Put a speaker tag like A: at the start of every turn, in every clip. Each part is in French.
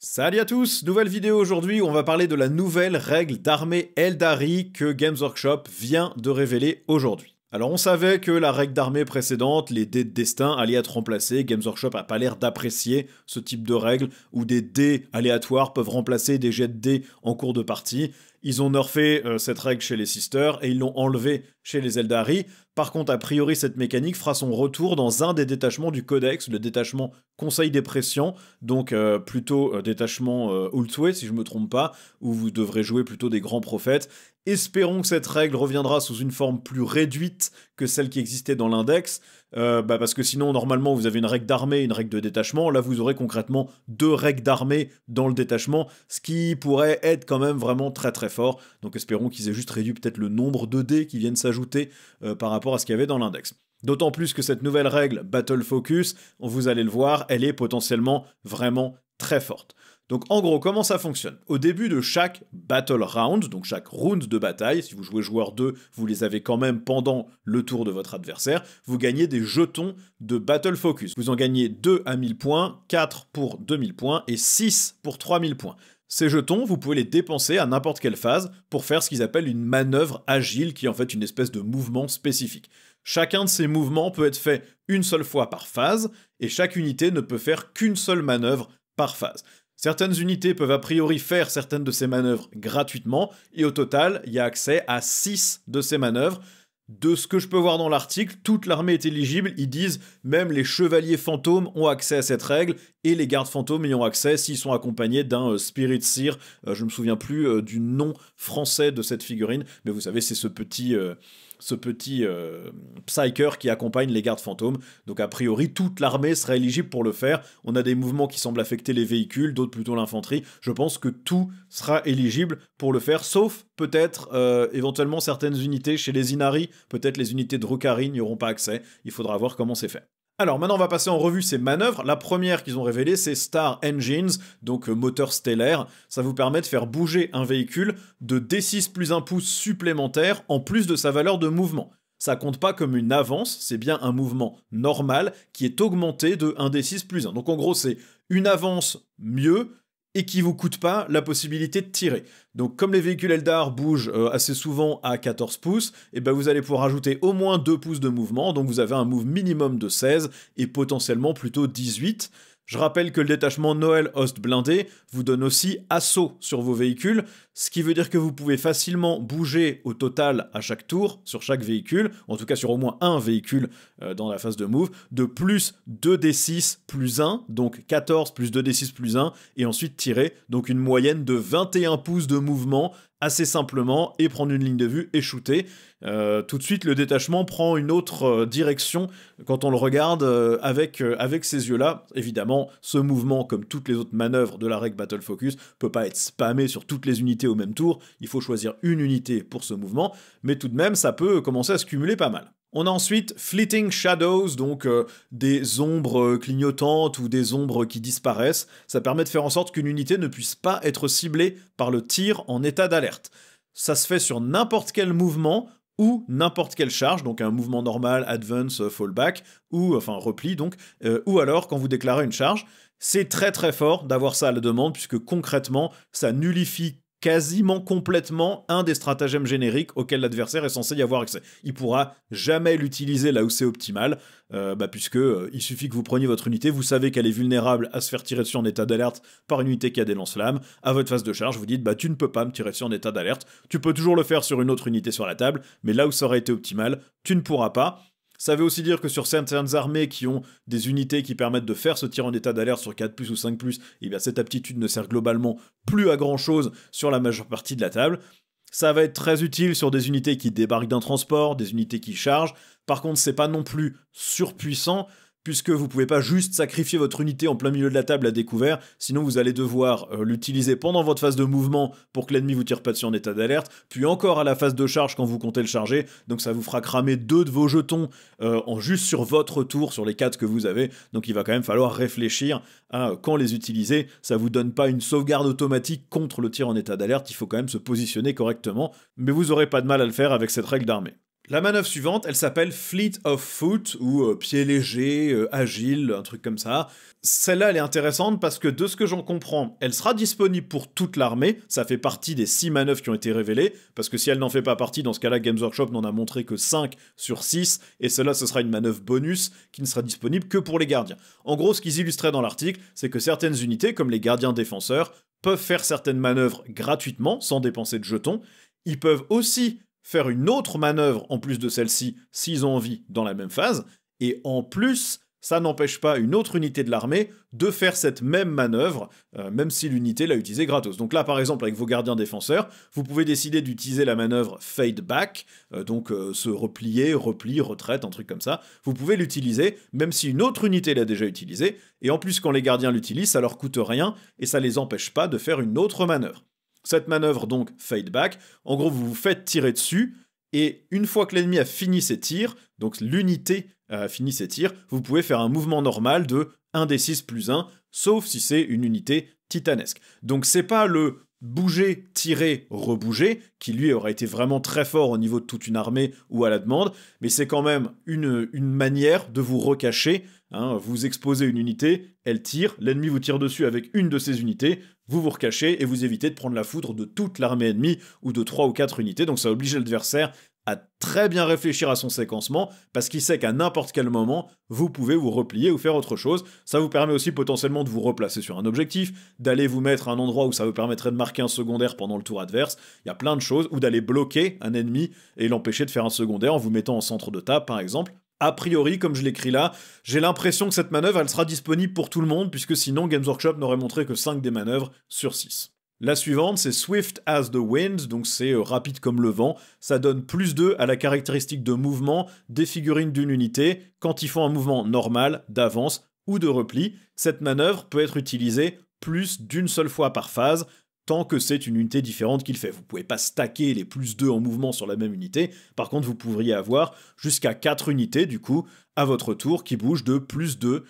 A: Salut à tous, nouvelle vidéo aujourd'hui où on va parler de la nouvelle règle d'armée Eldari que Games Workshop vient de révéler aujourd'hui. Alors on savait que la règle d'armée précédente, les dés de destin, allaient être remplacés. Games Workshop a pas l'air d'apprécier ce type de règle où des dés aléatoires peuvent remplacer des jets de dés en cours de partie. Ils ont nerfé cette règle chez les Sisters et ils l'ont enlevée chez les Eldari. Par contre, a priori, cette mécanique fera son retour dans un des détachements du Codex, le détachement Conseil des Pressions, donc plutôt détachement Ultway, si je me trompe pas, où vous devrez jouer plutôt des grands prophètes. Espérons que cette règle reviendra sous une forme plus réduite que celle qui existait dans l'index, parce que sinon, normalement, vous avez une règle d'armée et une règle de détachement. Là, vous aurez concrètement deux règles d'armée dans le détachement, ce qui pourrait être quand même vraiment très très fort. Donc espérons qu'ils aient juste réduit peut-être le nombre de dés qui viennent s'ajouter par rapport à ce qu'il y avait dans l'index. D'autant plus que cette nouvelle règle Battle Focus, vous allez le voir, elle est potentiellement vraiment très forte. Donc en gros, comment ça fonctionne? Au début de chaque Battle Round, donc chaque round de bataille, si vous jouez joueur 2, vous les avez quand même pendant le tour de votre adversaire, vous gagnez des jetons de Battle Focus. Vous en gagnez 2 à 1000 points, 4 pour 2000 points et 6 pour 3000 points. Ces jetons, vous pouvez les dépenser à n'importe quelle phase pour faire ce qu'ils appellent une manœuvre agile, qui est en fait une espèce de mouvement spécifique. Chacun de ces mouvements peut être fait une seule fois par phase, et chaque unité ne peut faire qu'une seule manœuvre par phase. Certaines unités peuvent a priori faire certaines de ces manœuvres gratuitement, et au total, il y a accès à 6 de ces manœuvres. De ce que je peux voir dans l'article, toute l'armée est éligible, ils disent même les chevaliers fantômes ont accès à cette règle, et les gardes fantômes y ont accès s'ils sont accompagnés d'un Spirit Seer. Je me souviens plus du nom français de cette figurine, mais vous savez, c'est ce petit Psyker qui accompagne les gardes fantômes. Donc a priori, toute l'armée sera éligible pour le faire. On a des mouvements qui semblent affecter les véhicules, d'autres plutôt l'infanterie. Je pense que tout sera éligible pour le faire, sauf peut-être éventuellement certaines unités chez les Inari, peut-être les unités de Drukhari n'y auront pas accès. Il faudra voir comment c'est fait. Alors maintenant on va passer en revue ces manœuvres. La première qu'ils ont révélée, c'est Star Engines, donc moteur stellaire. Ça vous permet de faire bouger un véhicule de D6 plus 1 pouce supplémentaire en plus de sa valeur de mouvement. Ça compte pas comme une avance, c'est bien un mouvement normal qui est augmenté de 1 D6 plus 1. Donc en gros c'est une avance mieux et qui vous coûte pas la possibilité de tirer. Donc comme les véhicules Eldar bougent assez souvent à 14 pouces, et ben vous allez pouvoir ajouter au moins 2 pouces de mouvement, donc vous avez un move minimum de 16 et potentiellement plutôt 18. Je rappelle que le détachement Noël Host blindé vous donne aussi assaut sur vos véhicules, ce qui veut dire que vous pouvez facilement bouger au total à chaque tour, sur chaque véhicule, en tout cas sur au moins un véhicule dans la phase de move, de plus 2d6 plus 1, donc 14 plus 2d6 plus 1, et ensuite tirer, donc une moyenne de 21 pouces de mouvement, assez simplement, et prendre une ligne de vue et shooter. Tout de suite, le détachement prend une autre direction quand on le regarde avec ces yeux-là. Évidemment, ce mouvement, comme toutes les autres manœuvres de la règle Battle Focus, peut pas être spammé sur toutes les unités au même tour. Il faut choisir une unité pour ce mouvement, mais tout de même, ça peut commencer à se cumuler pas mal. On a ensuite Fleeting Shadows, donc des ombres clignotantes ou des ombres qui disparaissent. Ça permet de faire en sorte qu'une unité ne puisse pas être ciblée par le tir en état d'alerte. Ça se fait sur n'importe quel mouvement ou n'importe quelle charge, donc un mouvement normal, advance, fallback, ou enfin repli donc, ou alors quand vous déclarez une charge. C'est très très fort d'avoir ça à la demande, puisque concrètement, ça nullifie quasiment complètement un des stratagèmes génériques auxquels l'adversaire est censé y avoir accès. Il pourra jamais l'utiliser là où c'est optimal, puisque il suffit que vous preniez votre unité, vous savez qu'elle est vulnérable à se faire tirer dessus en état d'alerte par une unité qui a des lance-flammes. À votre phase de charge, vous dites tu ne peux pas me tirer dessus en état d'alerte. Tu peux toujours le faire sur une autre unité sur la table, mais là où ça aurait été optimal, tu ne pourras pas. Ça veut aussi dire que sur certaines armées qui ont des unités qui permettent de faire ce tir en état d'alerte sur 4+, ou 5+, eh bien cette aptitude ne sert globalement plus à grand chose sur la majeure partie de la table. Ça va être très utile sur des unités qui débarquent d'un transport, des unités qui chargent. Par contre, c'est pas non plus surpuissant, puisque vous pouvez pas juste sacrifier votre unité en plein milieu de la table à découvert, sinon vous allez devoir l'utiliser pendant votre phase de mouvement pour que l'ennemi vous tire pas dessus en état d'alerte, puis encore à la phase de charge quand vous comptez le charger, donc ça vous fera cramer 2 de vos jetons en juste sur votre tour, sur les 4 que vous avez, donc il va quand même falloir réfléchir à quand les utiliser. Ça vous donne pas une sauvegarde automatique contre le tir en état d'alerte, il faut quand même se positionner correctement, mais vous aurez pas de mal à le faire avec cette règle d'armée. La manœuvre suivante, elle s'appelle Fleet of Foot, ou pied léger, agile, un truc comme ça. Celle-là, elle est intéressante parce que de ce que j'en comprends, elle sera disponible pour toute l'armée, ça fait partie des 6 manœuvres qui ont été révélées, parce que si elle n'en fait pas partie, dans ce cas-là, Games Workshop n'en a montré que 5 sur 6, et celle-là, ce sera une manœuvre bonus qui ne sera disponible que pour les gardiens. En gros, ce qu'ils illustraient dans l'article, c'est que certaines unités, comme les gardiens défenseurs, peuvent faire certaines manœuvres gratuitement, sans dépenser de jetons. Ils peuvent aussi faire une autre manœuvre en plus de celle-ci, s'ils ont envie, dans la même phase, et en plus, ça n'empêche pas une autre unité de l'armée de faire cette même manœuvre, même si l'unité l'a utilisée gratos. Donc là, par exemple, avec vos gardiens défenseurs, vous pouvez décider d'utiliser la manœuvre Fade Back, donc se replier, repli, retraite, un truc comme ça. Vous pouvez l'utiliser, même si une autre unité l'a déjà utilisée, et en plus, quand les gardiens l'utilisent, ça leur coûte rien, et ça les empêche pas de faire une autre manœuvre. Cette manœuvre, donc, Fade Back, en gros, vous vous faites tirer dessus, et une fois que l'ennemi a fini ses tirs, donc l'unité a fini ses tirs, vous pouvez faire un mouvement normal de 1d6 plus 1, sauf si c'est une unité titanesque. Donc c'est pas le bouger, tirer, rebouger, qui lui aurait été vraiment très fort au niveau de toute une armée ou à la demande, mais c'est quand même une manière de vous recacher. Vous exposez une unité, elle tire, l'ennemi vous tire dessus avec une de ses unités, vous vous recachez et vous évitez de prendre la foudre de toute l'armée ennemie ou de 3 ou 4 unités, donc ça oblige l'adversaire à très bien réfléchir à son séquencement, parce qu'il sait qu'à n'importe quel moment, vous pouvez vous replier ou faire autre chose. Ça vous permet aussi potentiellement de vous replacer sur un objectif, d'aller vous mettre à un endroit où ça vous permettrait de marquer un secondaire pendant le tour adverse, il y a plein de choses, ou d'aller bloquer un ennemi et l'empêcher de faire un secondaire en vous mettant en centre de table par exemple. A priori, comme je l'écris là, j'ai l'impression que cette manœuvre, elle sera disponible pour tout le monde, puisque sinon Games Workshop n'aurait montré que 5 des manœuvres sur 6. La suivante, c'est Swift as the Wind, donc c'est rapide comme le vent. Ça donne plus 2 à la caractéristique de mouvement des figurines d'une unité quand ils font un mouvement normal, d'avance ou de repli. Cette manœuvre peut être utilisée plus d'une seule fois par phase, tant que c'est une unité différente qu'il fait. Vous pouvez pas stacker les plus 2 en mouvement sur la même unité, par contre vous pourriez avoir jusqu'à 4 unités du coup, à votre tour, qui bougent de plus 2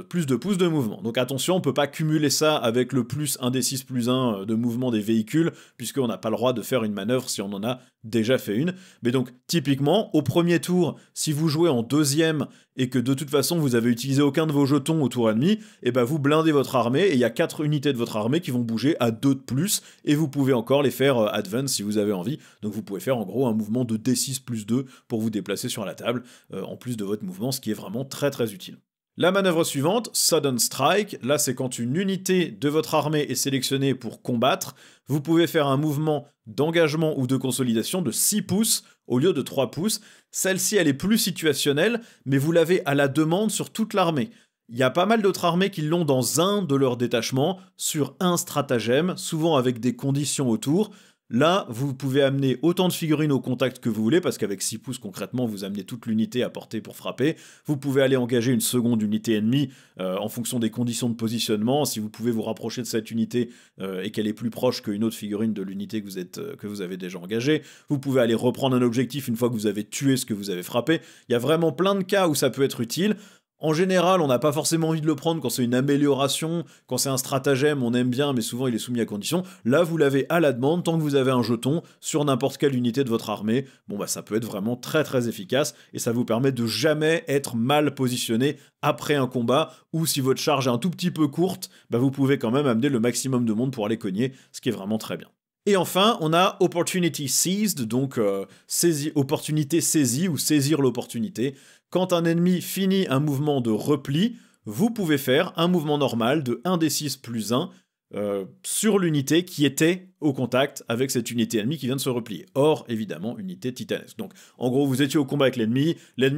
A: pouces de mouvement. Donc attention, on peut pas cumuler ça avec le plus 1d6 plus 1 de mouvement des véhicules, puisqu'on n'a pas le droit de faire une manœuvre si on en a déjà fait une. Mais donc, typiquement, au premier tour, si vous jouez en deuxième et que de toute façon vous avez utilisé aucun de vos jetons au tour ennemi, et ben vous blindez votre armée et il y a 4 unités de votre armée qui vont bouger à 2 de plus, et vous pouvez encore les faire advance si vous avez envie. Donc vous pouvez faire en gros un mouvement de d6 plus 2 pour vous déplacer sur la table, en plus de votre mouvement, ce qui est vraiment très très utile. La manœuvre suivante, Sudden Strike, là c'est quand une unité de votre armée est sélectionnée pour combattre, vous pouvez faire un mouvement d'engagement ou de consolidation de 6 pouces au lieu de 3 pouces. Celle-ci elle est plus situationnelle, mais vous l'avez à la demande sur toute l'armée. Il y a pas mal d'autres armées qui l'ont dans un de leurs détachements, sur un stratagème, souvent avec des conditions autour. Là, vous pouvez amener autant de figurines au contact que vous voulez, parce qu'avec 6 pouces, concrètement, vous amenez toute l'unité à portée pour frapper. Vous pouvez aller engager une seconde unité ennemie en fonction des conditions de positionnement. Si vous pouvez vous rapprocher de cette unité et qu'elle est plus proche qu'une autre figurine de l'unité que vous avez déjà engagée, vous pouvez aller reprendre un objectif une fois que vous avez tué ce que vous avez frappé. Il y a vraiment plein de cas où ça peut être utile. En général, on n'a pas forcément envie de le prendre quand c'est une amélioration, quand c'est un stratagème, on aime bien, mais souvent il est soumis à condition. Là, vous l'avez à la demande, tant que vous avez un jeton sur n'importe quelle unité de votre armée. Bon, bah ça peut être vraiment très très efficace, et ça vous permet de jamais être mal positionné après un combat, ou si votre charge est un tout petit peu courte, bah vous pouvez quand même amener le maximum de monde pour aller cogner, ce qui est vraiment très bien. Et enfin, on a Opportunity Seized, donc opportunité saisie ou saisir l'opportunité. Quand un ennemi finit un mouvement de repli, vous pouvez faire un mouvement normal de 1d6 plus 1 sur l'unité qui était au contact avec cette unité ennemie qui vient de se replier. Or, évidemment, unité titanesque. Donc, en gros, vous étiez au combat avec l'ennemi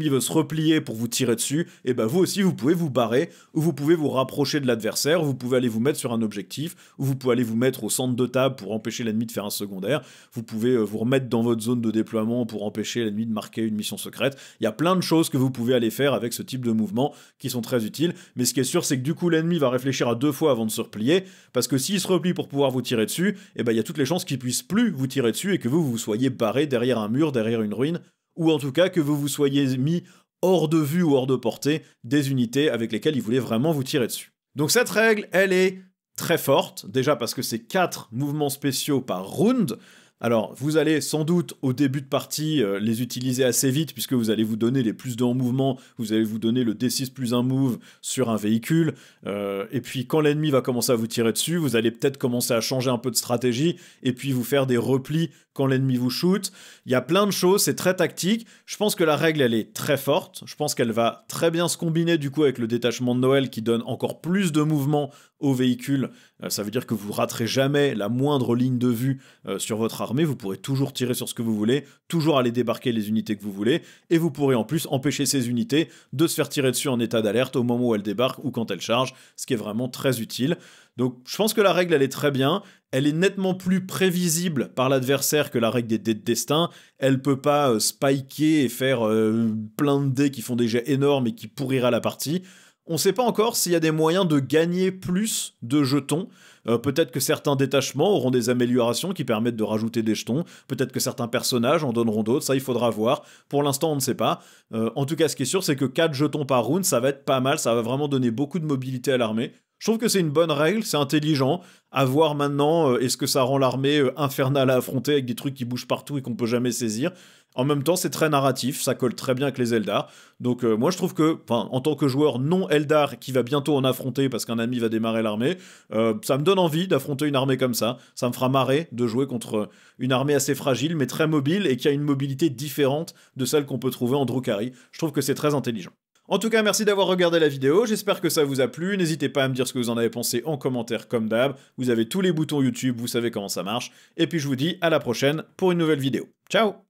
A: veut se replier pour vous tirer dessus, et ben vous aussi, vous pouvez vous barrer, ou vous pouvez vous rapprocher de l'adversaire, vous pouvez aller vous mettre sur un objectif, ou vous pouvez aller vous mettre au centre de table pour empêcher l'ennemi de faire un secondaire, vous pouvez vous remettre dans votre zone de déploiement pour empêcher l'ennemi de marquer une mission secrète. Il y a plein de choses que vous pouvez aller faire avec ce type de mouvement qui sont très utiles, mais ce qui est sûr, c'est que du coup, l'ennemi va réfléchir à 2 fois avant de se replier, parce que s'il se replie pour pouvoir vous tirer dessus, et ben il y a toutes les chances qu'il puisse plus vous tirer dessus et que vous soyez barré derrière un mur, derrière une ruine, ou en tout cas que vous soyez mis hors de vue ou hors de portée des unités avec lesquelles il voulait vraiment vous tirer dessus. Donc cette règle, elle est très forte, déjà parce que c'est 4 mouvements spéciaux par round. Alors, vous allez sans doute, au début de partie, les utiliser assez vite, puisque vous allez vous donner les plus 2 en mouvement, vous allez vous donner le D6 plus 1 move sur un véhicule, et puis quand l'ennemi va commencer à vous tirer dessus, vous allez peut-être commencer à changer un peu de stratégie, et puis vous faire des replis quand l'ennemi vous shoot. Il y a plein de choses, c'est très tactique. Je pense que la règle, elle est très forte. Je pense qu'elle va très bien se combiner du coup avec le détachement de Noël qui donne encore plus de mouvement au véhicule. Ça veut dire que vous raterez jamais la moindre ligne de vue sur votre armée. Vous pourrez toujours tirer sur ce que vous voulez, toujours aller débarquer les unités que vous voulez, et vous pourrez en plus empêcher ces unités de se faire tirer dessus en état d'alerte au moment où elles débarquent ou quand elles chargent, ce qui est vraiment très utile. Donc je pense que la règle, elle est très bien. Elle est nettement plus prévisible par l'adversaire que la règle des dés de destin. Elle peut pas spiker et faire plein de dés qui font des jets énormes et qui pourrira la partie. On sait pas encore s'il y a des moyens de gagner plus de jetons. Peut-être que certains détachements auront des améliorations qui permettent de rajouter des jetons. Peut-être que certains personnages en donneront d'autres. Ça, il faudra voir. Pour l'instant, on ne sait pas. En tout cas, ce qui est sûr, c'est que 4 jetons par round, ça va être pas mal. Ça va vraiment donner beaucoup de mobilité à l'armée. Je trouve que c'est une bonne règle, c'est intelligent. À voir maintenant, est-ce que ça rend l'armée infernale à affronter avec des trucs qui bougent partout et qu'on peut jamais saisir. En même temps, c'est très narratif, ça colle très bien avec les Eldar. Donc moi je trouve que, en tant que joueur non Eldar qui va bientôt en affronter parce qu'un ami va démarrer l'armée, ça me donne envie d'affronter une armée comme ça. Ça me fera marrer de jouer contre une armée assez fragile mais très mobile et qui a une mobilité différente de celle qu'on peut trouver en Drukhari. Je trouve que c'est très intelligent. En tout cas, merci d'avoir regardé la vidéo, j'espère que ça vous a plu, n'hésitez pas à me dire ce que vous en avez pensé en commentaire comme d'hab, vous avez tous les boutons YouTube, vous savez comment ça marche, et puis je vous dis à la prochaine pour une nouvelle vidéo. Ciao!